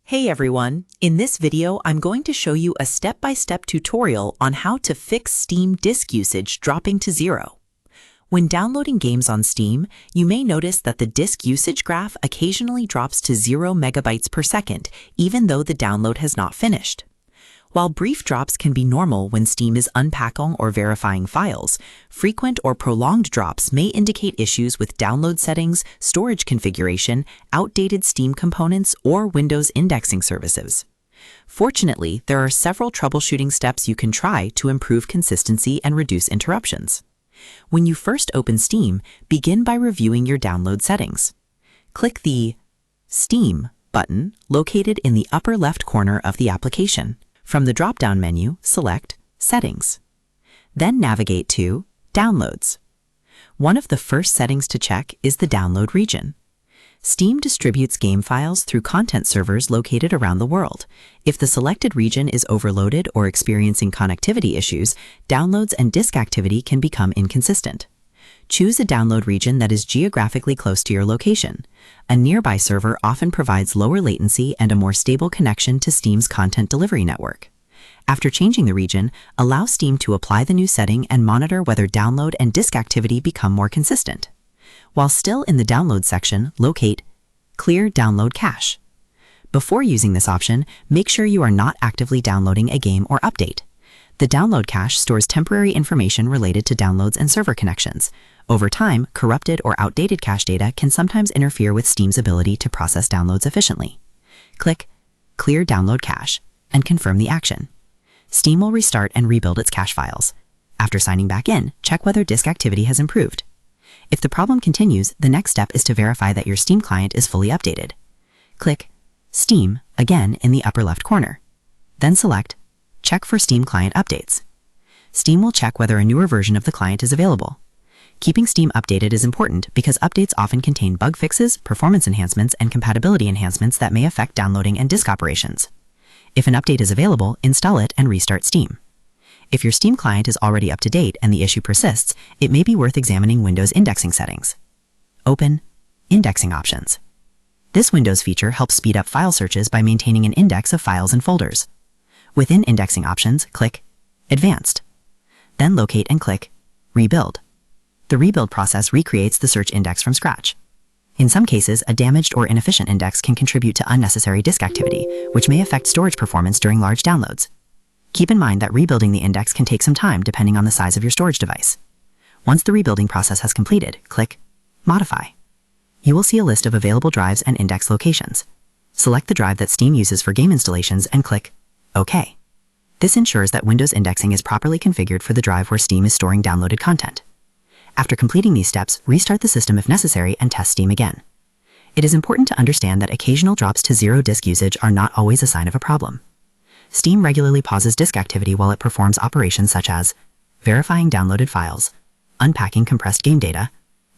Hey everyone, in this video I'm going to show you a step-by-step tutorial on how to fix Steam disk usage dropping to zero. When downloading games on Steam, you may notice that the disk usage graph occasionally drops to 0 megabytes per second, even though the download has not finished. While brief drops can be normal when Steam is unpacking or verifying files, frequent or prolonged drops may indicate issues with download settings, storage configuration, outdated Steam components, or Windows indexing services. Fortunately, there are several troubleshooting steps you can try to improve consistency and reduce interruptions. When you first open Steam, begin by reviewing your download settings. Click the Steam button located in the upper left corner of the application. From the drop-down menu, select Settings. Then navigate to Downloads. One of the first settings to check is the download region. Steam distributes game files through content servers located around the world. If the selected region is overloaded or experiencing connectivity issues, downloads and disk activity can become inconsistent. Choose a download region that is geographically close to your location. A nearby server often provides lower latency and a more stable connection to Steam's content delivery network. After changing the region, allow Steam to apply the new setting and monitor whether download and disk activity become more consistent. While still in the download section, locate Clear Download Cache. Before using this option, make sure you are not actively downloading a game or update. The download cache stores temporary information related to downloads and server connections. Over time, corrupted or outdated cache data can sometimes interfere with Steam's ability to process downloads efficiently. Click Clear Download Cache and confirm the action. Steam will restart and rebuild its cache files. After signing back in, check whether disk activity has improved. If the problem continues, the next step is to verify that your Steam client is fully updated. Click Steam again in the upper left corner. Then select Check for Steam client updates. Steam will check whether a newer version of the client is available. Keeping Steam updated is important because updates often contain bug fixes, performance enhancements, and compatibility enhancements that may affect downloading and disk operations. If an update is available, install it and restart Steam. If your Steam client is already up to date and the issue persists, it may be worth examining Windows indexing settings. Open Indexing Options. This Windows feature helps speed up file searches by maintaining an index of files and folders. Within Indexing Options, click Advanced. Then locate and click Rebuild. The rebuild process recreates the search index from scratch. In some cases, a damaged or inefficient index can contribute to unnecessary disk activity, which may affect storage performance during large downloads. Keep in mind that rebuilding the index can take some time depending on the size of your storage device. Once the rebuilding process has completed, click Modify. You will see a list of available drives and index locations. Select the drive that Steam uses for game installations and click OK. This ensures that Windows indexing is properly configured for the drive where Steam is storing downloaded content. After completing these steps, restart the system if necessary and test Steam again. It is important to understand that occasional drops to zero disk usage are not always a sign of a problem. Steam regularly pauses disk activity while it performs operations such as verifying downloaded files, unpacking compressed game data,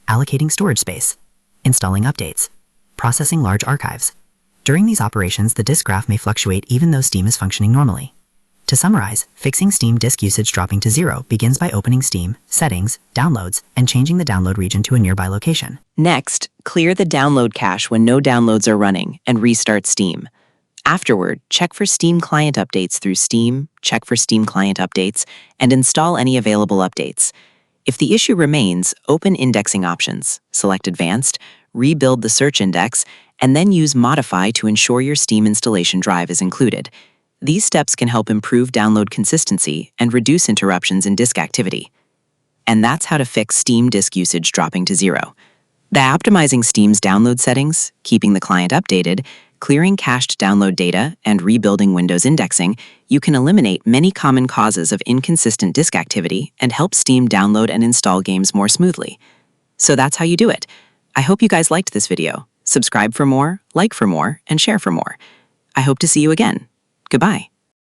allocating storage space, installing updates, processing large archives. During these operations, the disk graph may fluctuate even though Steam is functioning normally. To summarize, fixing Steam disk usage dropping to zero begins by opening Steam, Settings, Downloads, and changing the download region to a nearby location. Next, clear the download cache when no downloads are running and restart Steam. Afterward, check for Steam client updates through Steam, check for Steam client updates, and install any available updates. If the issue remains, open Indexing Options, select Advanced, rebuild the search index, and then use Modify to ensure your Steam installation drive is included. These steps can help improve download consistency and reduce interruptions in disk activity. And that's how to fix Steam disk usage dropping to zero. By optimizing Steam's download settings, keeping the client updated, clearing cached download data, and rebuilding Windows indexing, you can eliminate many common causes of inconsistent disk activity and help Steam download and install games more smoothly. So that's how you do it. I hope you guys liked this video. Subscribe for more, like for more, and share for more. I hope to see you again. Goodbye.